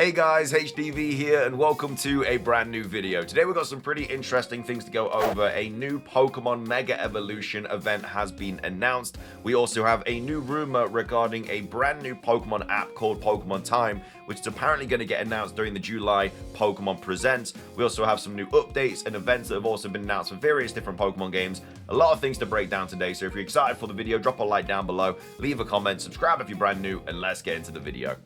Hey guys, HDV here and welcome to a brand new video. Today we've got some pretty interesting things to go over. A new Pokemon Mega Evolution event has been announced. We also have a new rumor regarding a brand new Pokemon app called Pokemon Time, which is apparently going to get announced during the July Pokemon Presents. We also have some new updates and events that have also been announced for various different Pokemon games. A lot of things to break down today, so if you're excited for the video, drop a like down below, leave a comment, subscribe if you're brand new, and let's get into the video.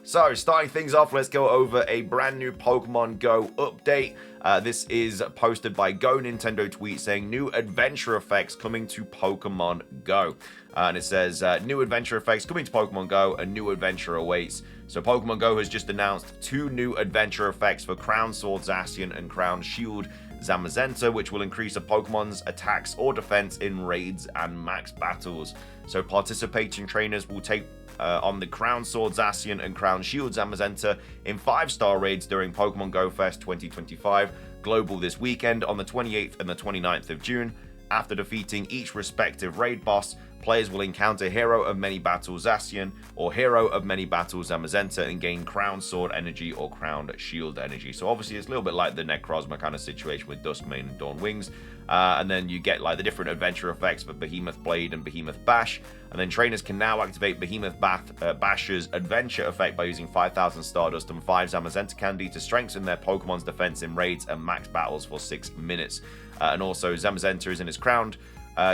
So, starting things off, let's go over a brand new Pokemon Go update. This is posted by Go Nintendo tweet saying new adventure effects coming to Pokemon Go. And it says, new adventure effects coming to Pokemon Go, a new adventure awaits. So Pokemon Go has just announced 2 new adventure effects for Crown Sword Zacian and Crown Shield Zamazenta, which will increase a Pokemon's attacks or defense in raids and max battles. So participating trainers will take on the Crown Sword Zacian and Crown Shield Zamazenta in 5-star raids during Pokemon Go Fest 2025 Global this weekend on the 28th and the 29th of June. After defeating each respective raid boss, players will encounter Hero of Many Battles Zacian or Hero of Many Battles Zamazenta and gain Crown Sword Energy or Crown Shield Energy. So obviously it's a little bit like the Necrozma kind of situation with Duskmane and Dawn Wings. And then you get like the different adventure effects for Behemoth Blade and Behemoth Bash. And then trainers can now activate Behemoth Bash's adventure effect by using 5,000 Stardust and 5 Zamazenta Candy to strengthen their Pokemon's defense in raids and max battles for 6 minutes. And also Zamazenta is in its crowned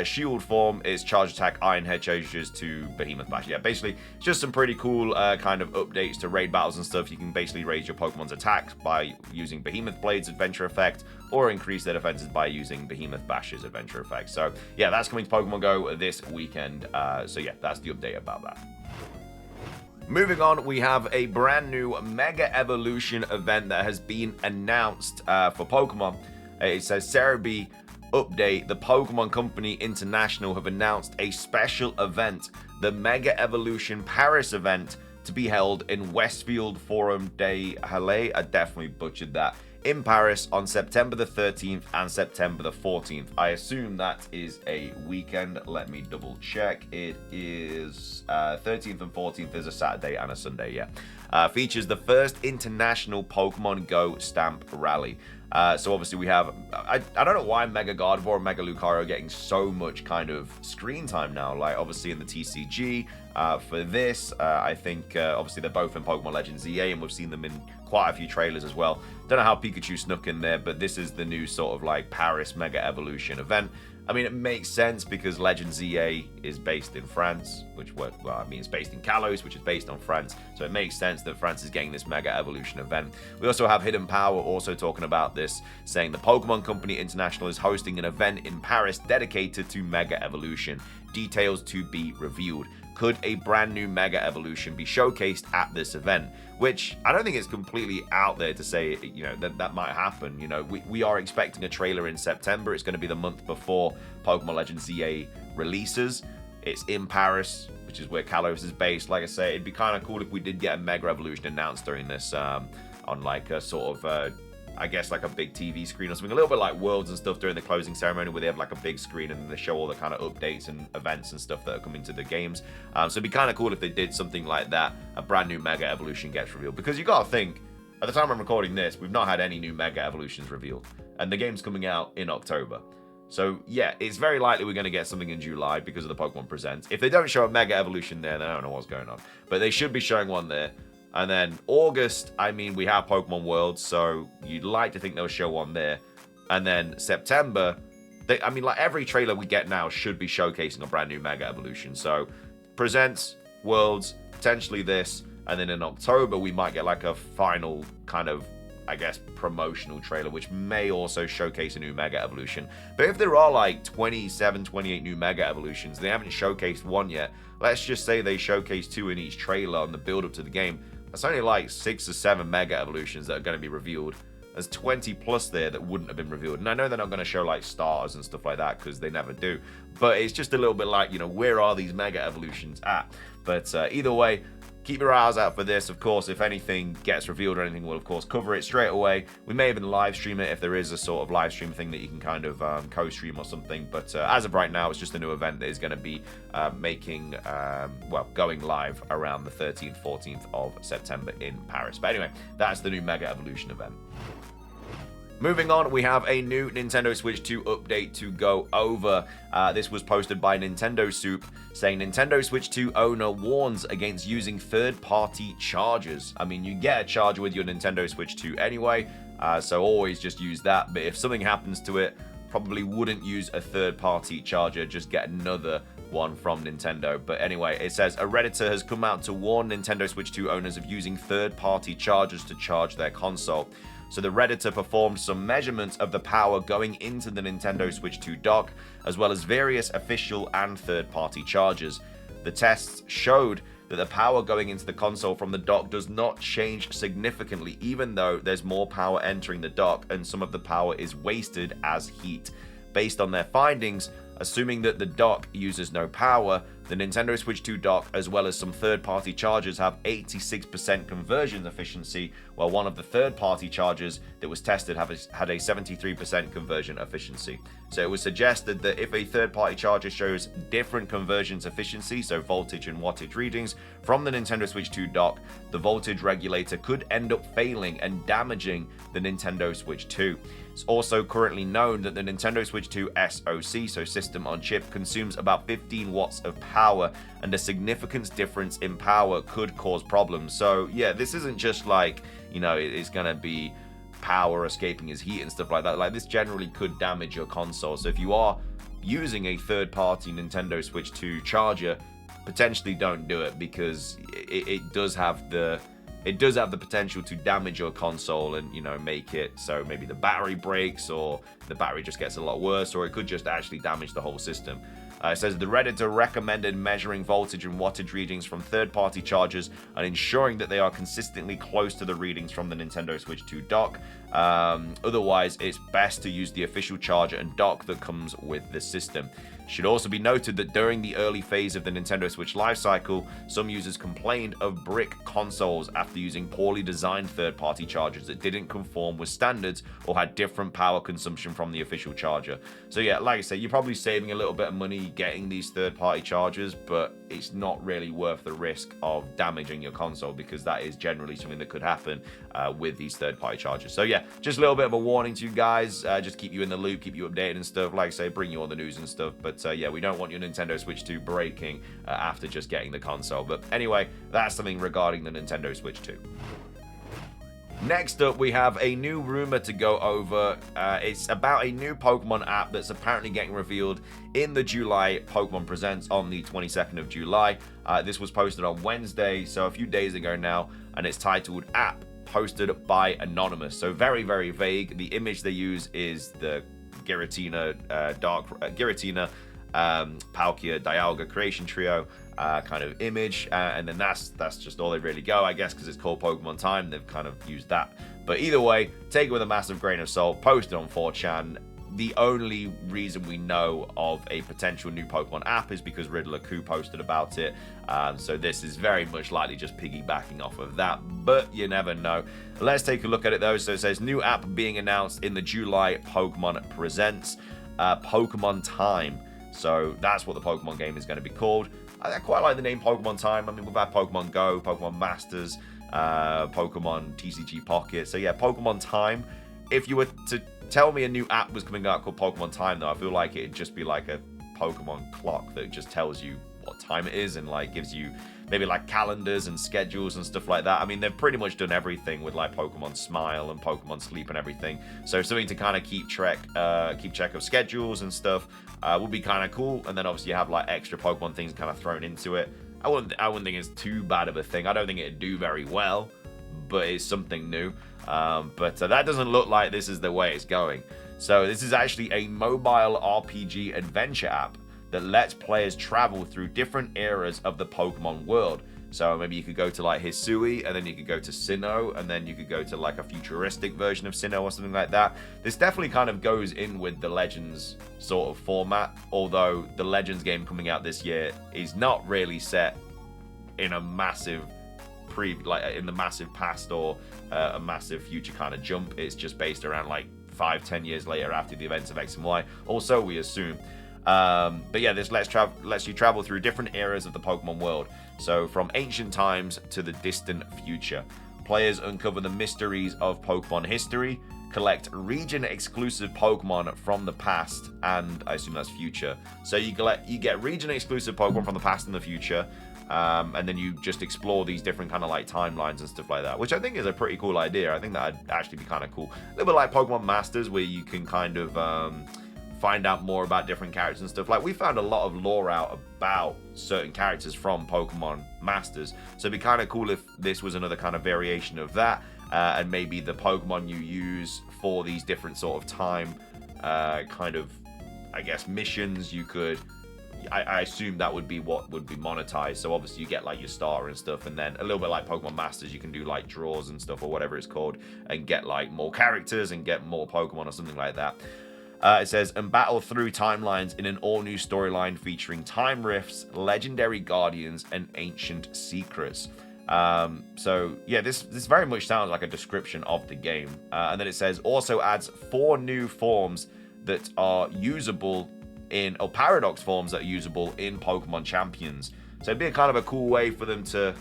shield form. Its charge attack Iron Head changes to Behemoth Bash. Yeah, basically just some pretty cool kind of updates to raid battles and stuff. You can basically raise your Pokemon's attack by using Behemoth Blade's adventure effect, or increase their defenses by using Behemoth Bash's adventure effect. So yeah, that's coming to Pokemon Go this weekend. So yeah, that's the update about that. Moving on, we have a brand new Mega Evolution event that has been announced for Pokemon. It says Cerebi update, the Pokemon Company International have announced a special event, the Mega Evolution Paris event, to be held in Westfield Forum des Halles, I definitely butchered that, in Paris on September the 13th and September the 14th. I assume that is a weekend. Let me double check. It is 13th and 14th is a Saturday and a Sunday, yeah. Features the first international Pokemon Go stamp rally. So obviously we have, I don't know why Mega Gardevoir and Mega Lucario are getting so much kind of screen time now. Like obviously in the TCG for this, I think obviously they're both in Pokemon Legends EA and we've seen them in quite a few trailers as well. Don't know how Pikachu snuck in there, but this is the new sort of like Paris Mega Evolution event. I mean, it makes sense because Legends EA is based in France, which, well, I mean, it's based in Kalos, which is based on France. So it makes sense that France is getting this Mega Evolution event. We also have Hidden Power also talking about this, saying the Pokemon Company International is hosting an event in Paris dedicated to Mega Evolution. Details to be revealed. Could a brand new Mega Evolution be showcased at this event? Which I don't think it's completely out there to say, you know, that might happen. You know, we are expecting a trailer in September. It's going to be the month before Pokemon Legends EA releases. It's in Paris, which is where Kalos is based. Like I say, it'd be kind of cool if we did get a Mega Evolution announced during this on like a sort of I guess like a big TV screen or something, a little bit like Worlds and stuff during the closing ceremony where they have like a big screen and they show all the kind of updates and events and stuff that are coming to the games. So it'd be kind of cool if they did something like that, a brand new Mega Evolution gets revealed. Because you gotta think, at the time I'm recording this, we've not had any new Mega Evolutions revealed. And the game's coming out in October. So yeah, it's very likely we're going to get something in July because of the Pokemon Presents. If they don't show a Mega Evolution there, then I don't know what's going on. But they should be showing one there. And then August, I mean, we have Pokemon Worlds, so you'd like to think they'll show one there. And then September, I mean, like every trailer we get now should be showcasing a brand new Mega Evolution. So Presents, Worlds, potentially this, and then in October we might get like a final kind of, I guess, promotional trailer, which may also showcase a new Mega Evolution. But if there are like 27, 28 new Mega Evolutions, they haven't showcased one yet. Let's just say they showcase 2 in each trailer on the build up to the game. That's only like 6 or 7 Mega Evolutions that are going to be revealed. There's 20 plus there that wouldn't have been revealed. And I know they're not going to show like stars and stuff like that because they never do. But it's just a little bit like, you know, where are these Mega Evolutions at? But either way, keep your eyes out for this. Of course, if anything gets revealed or anything, we'll of course cover it straight away. We may even live stream it if there is a sort of live stream thing that you can kind of co-stream or something. But as of right now, it's just a new event that is going to be going live around the 13th, 14th of September in Paris. But anyway, that's the new Mega Evolution event. Moving on, we have a new Nintendo Switch 2 update to go over. This was posted by Nintendo Soup, saying Nintendo Switch 2 owner warns against using third-party chargers. I mean, you get a charger with your Nintendo Switch 2 anyway, so always just use that. But if something happens to it, probably wouldn't use a third-party charger, just get another one from Nintendo. But anyway, it says a Redditor has come out to warn Nintendo Switch 2 owners of using third-party chargers to charge their console. So the Redditor performed some measurements of the power going into the Nintendo Switch 2 dock, as well as various official and third-party chargers. The tests showed that the power going into the console from the dock does not change significantly, even though there's more power entering the dock and some of the power is wasted as heat. Based on their findings, assuming that the dock uses no power, the Nintendo Switch 2 dock, as well as some third-party chargers, have 86% conversion efficiency, while one of the third-party chargers that was tested had a 73% conversion efficiency. So it was suggested that if a third-party charger shows different conversions efficiency, so voltage and wattage readings, from the Nintendo Switch 2 dock, the voltage regulator could end up failing and damaging the Nintendo Switch 2. It's also currently known that the Nintendo Switch 2 SoC, so system on chip, consumes about 15 watts of power, and a significant difference in power could cause problems. So yeah, this isn't just like, you know, it's gonna be power escaping as heat and stuff like that. Like, this generally could damage your console. So if you are using a third-party Nintendo Switch 2 charger, potentially don't do it, because it does have the potential to damage your console and, you know, make it so maybe the battery breaks or the battery just gets a lot worse, or it could just actually damage the whole system. It says the Redditor recommended measuring voltage and wattage readings from third-party chargers and ensuring that they are consistently close to the readings from the Nintendo Switch 2 dock. Otherwise, it's best to use the official charger and dock that comes with the system. Should also be noted that during the early phase of the Nintendo Switch lifecycle, some users complained of brick consoles after using poorly designed third-party chargers that didn't conform with standards or had different power consumption from the official charger. So yeah, like I say, you're probably saving a little bit of money getting these third-party chargers, but it's not really worth the risk of damaging your console, because that is generally something that could happen with these third-party chargers. So yeah, just a little bit of a warning to you guys, just keep you in the loop, keep you updated and stuff. Like I say, bring you all the news and stuff. But yeah, we don't want your Nintendo Switch 2 breaking after just getting the console. But anyway, that's something regarding the Nintendo Switch 2. Next up, we have a new rumor to go over. It's about a new Pokemon app that's apparently getting revealed in the July Pokemon Presents on the 22nd of July. This was posted on Wednesday, so a few days ago now, and it's titled App, posted by Anonymous. So very, very vague. The image they use is the Giratina, Palkia, Dialga Creation Trio kind of image, and then that's just all they really go, I guess, because it's called Pokemon Time. They've kind of used that. But either way, take it with a massive grain of salt. Posted on 4chan. The only reason we know of a potential new Pokemon app is because Riddler Coup posted about it. So this is very much likely just piggybacking off of that, but you never know. Let's take a look at it though. So it says new app being announced in the July Pokemon Presents, Pokemon Time. So that's what the Pokemon game is going to be called. I quite like the name Pokemon Time. I mean, we've had Pokemon Go, Pokemon Masters, Pokemon TCG Pocket. So yeah, Pokemon Time. If you were to tell me a new app was coming out called Pokemon Time, though, I feel like it'd just be like a Pokemon clock that just tells you what time it is and like gives you maybe like calendars and schedules and stuff like that. I mean, they've pretty much done everything with like Pokemon Smile and Pokemon Sleep and everything. So something to kind of keep track of schedules and stuff would be kind of cool. And then obviously you have like extra Pokemon things kind of thrown into it. I wouldn't think it's too bad of a thing. I don't think it'd do very well, but it's something new. But that doesn't look like this is the way it's going. So this is actually a mobile RPG adventure app that lets players travel through different eras of the Pokemon world. So maybe you could go to like Hisui, and then you could go to Sinnoh, and then you could go to like a futuristic version of Sinnoh or something like that. This definitely kind of goes in with the Legends sort of format, although the Legends game coming out this year is not really set in a massive in the massive past or a massive future kind of jump. It's just based around like 5-10 years later after the events of X and Y. Also, we assume. But yeah, this lets you travel through different eras of the Pokemon world. So from ancient times to the distant future. Players uncover the mysteries of Pokemon history, collect region-exclusive Pokemon from the past, and I assume that's future. So you get region-exclusive Pokemon from the past and the future, and then you just explore these different kind of like timelines and stuff like that, which I think is a pretty cool idea. I think that'd actually be kind of cool. A little bit like Pokemon Masters, where you can kind of find out more about different characters and stuff. Like, we found a lot of lore out about certain characters from Pokemon Masters, so it'd be kind of cool if this was another kind of variation of that, and maybe the Pokemon you use for these different sort of time kind of, I guess, missions, you could, I assume that would be what would be monetized. So obviously you get like your starter and stuff, and then a little bit like Pokemon Masters, you can do like draws and stuff or whatever it's called, and get like more characters and get more Pokemon or something like that. It says, and battle through timelines in an all-new storyline featuring time rifts, legendary guardians, and ancient secrets. So yeah, this very much sounds like a description of the game. And then it says, also adds 4 new forms that are usable or paradox forms that are usable in Pokemon Champions. So it'd be a kind of a cool way for them to...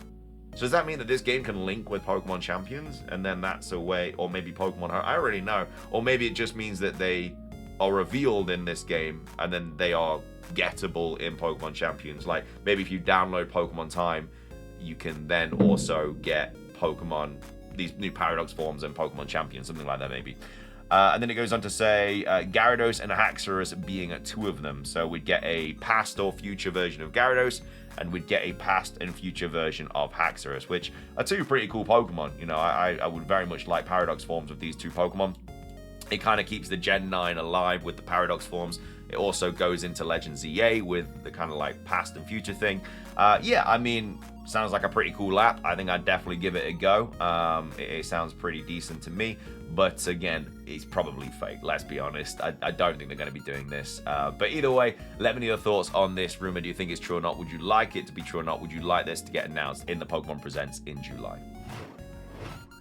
So does that mean that this game can link with Pokemon Champions? And then that's a way, or maybe Pokemon... I already know. Or maybe it just means that they are revealed in this game and then they are gettable in Pokemon Champions. Like, maybe if you download Pokemon Time, you can then also get Pokemon, these new paradox forms in Pokemon Champions, something like that maybe. And then it goes on to say Gyarados and Haxorus being 2 of them. So we'd get a past or future version of Gyarados, and we'd get a past and future version of Haxorus, which are 2 pretty cool Pokemon. You know, I would very much like paradox forms of these 2 Pokemon. It kind of keeps the Gen 9 alive with the paradox forms. It also goes into Legends EA with the kind of like past and future thing. Yeah, I mean, sounds like a pretty cool app. I think I'd definitely give it a go. It sounds pretty decent to me. But again, it's probably fake, let's be honest. I don't think they're going to be doing this. But either way, let me know your thoughts on this rumor. Do you think it's true or not? Would you like it to be true or not? Would you like this to get announced in the Pokemon Presents in July?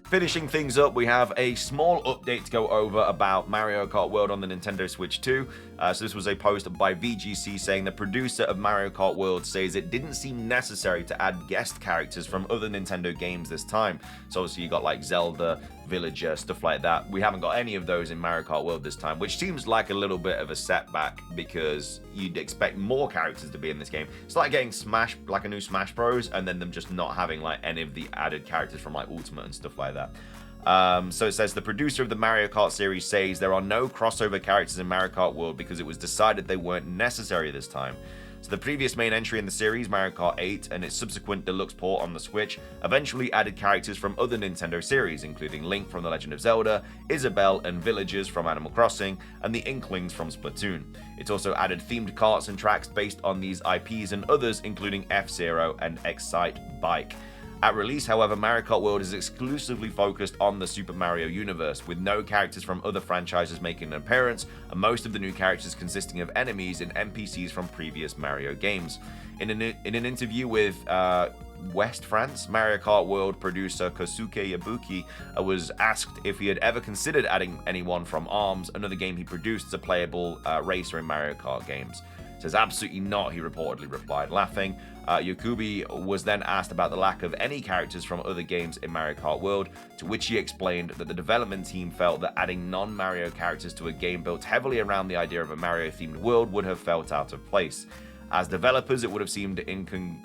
Finishing things up, we have a small update to go over about Mario Kart World on the Nintendo Switch 2. So this was a post by VGC saying the producer of Mario Kart World says it didn't seem necessary to add guest characters from other Nintendo games this time. So obviously you got like Zelda, Villager, stuff like that. We haven't got any of those in Mario Kart World this time, which seems like a little bit of a setback because you'd expect more characters to be in this game. It's like getting Smash, like a new Smash Bros, and then them just not having like any of the added characters from like Ultimate and stuff like that. So it says the producer of the Mario Kart series says there are no crossover characters in Mario Kart World because it was decided they weren't necessary this time. So the previous main entry in the series, Mario Kart 8, and its subsequent deluxe port on the Switch, eventually added characters from other Nintendo series, including Link from The Legend of Zelda, Isabelle and villagers from Animal Crossing, and the Inklings from Splatoon. It also added themed karts and tracks based on these IPs and others, including F-Zero and Excite Bike. At release, however, Mario Kart World is exclusively focused on the Super Mario universe, with no characters from other franchises making an appearance, and most of the new characters consisting of enemies and NPCs from previous Mario games. In an interview with West France, Mario Kart World producer Kosuke Yabuki was asked if he had ever considered adding anyone from ARMS, another game he produced as a playable racer in Mario Kart games. Says absolutely not, he reportedly replied, laughing. Yakubi was then asked about the lack of any characters from other games in Mario Kart World, to which he explained that the development team felt that adding non-Mario characters to a game built heavily around the idea of a Mario-themed world would have felt out of place. As developers, it would have seemed incongruous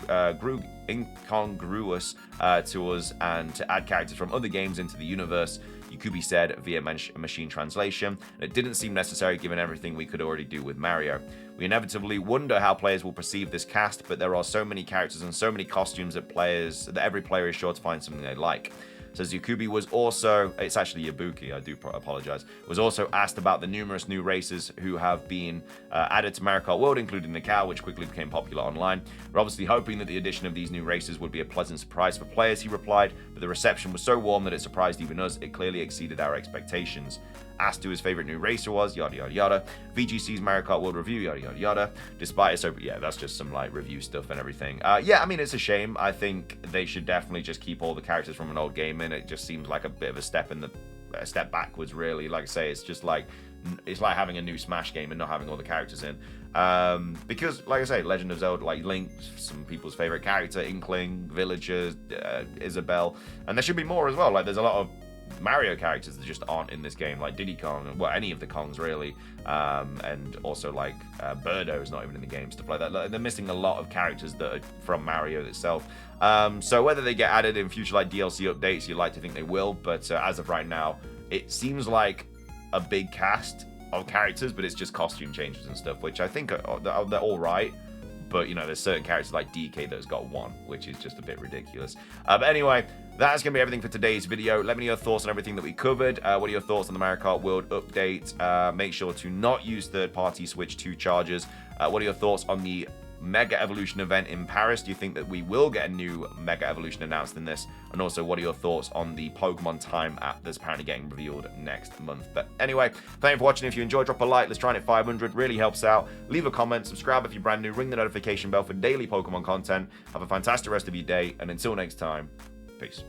to us and to add characters from other games into the universe, Yakubi said via machine translation. It didn't seem necessary given everything we could already do with Mario. We inevitably wonder how players will perceive this cast, but there are so many characters and so many costumes that every player is sure to find something they like. Says Yakubi was also, it's actually Yabuki, I do apologize, was also asked about the numerous new races who have been added to Mario Kart World, including the cow, which quickly became popular online. We're obviously hoping that the addition of these new races would be a pleasant surprise for players, he replied, but the reception was so warm that it surprised even us. It clearly exceeded our expectations. Asked who his favorite new racer was, yada yada yada. VGC's Mario Kart World review, yada yada yada. Despite it, so yeah, that's just some like review stuff and everything. Yeah, I mean, it's a shame. I think they should definitely just keep all the characters from an old game in. It just seems like a bit of a step backwards, really. Like I say, it's just like, it's like having a new Smash game and not having all the characters in. Because, like I say, Legend of Zelda, like Link, some people's favorite character, Inkling, Villager, Isabelle, and there should be more as well. Like, there's a lot of Mario characters that just aren't in this game, like Diddy Kong, well, any of the Kongs really, and also like Birdo is not even in the game, stuff like that. Like, they're missing a lot of characters that are from Mario itself. So whether they get added in future like DLC updates, you'd like to think they will, but as of right now, it seems like a big cast of characters, but it's just costume changes and stuff, which I think they're all right. But, you know, there's certain characters like DK that's got one, which is just a bit ridiculous. But anyway, that's going to be everything for today's video. Let me know your thoughts on everything that we covered. What are your thoughts on the Mario Kart World update? Make sure to not use third-party Switch 2 chargers. What are your thoughts on the Mega Evolution event in Paris? Do you think that we will get a new Mega Evolution announced in this? And also, what are your thoughts on the Pokemon Time app that's apparently getting revealed next month? But anyway, thank you for watching. If you enjoyed, drop a like. Let's try and hit 500. Really helps out. Leave a comment. Subscribe if you're brand new. Ring the notification bell for daily Pokemon content. Have a fantastic rest of your day. And until next time, peace.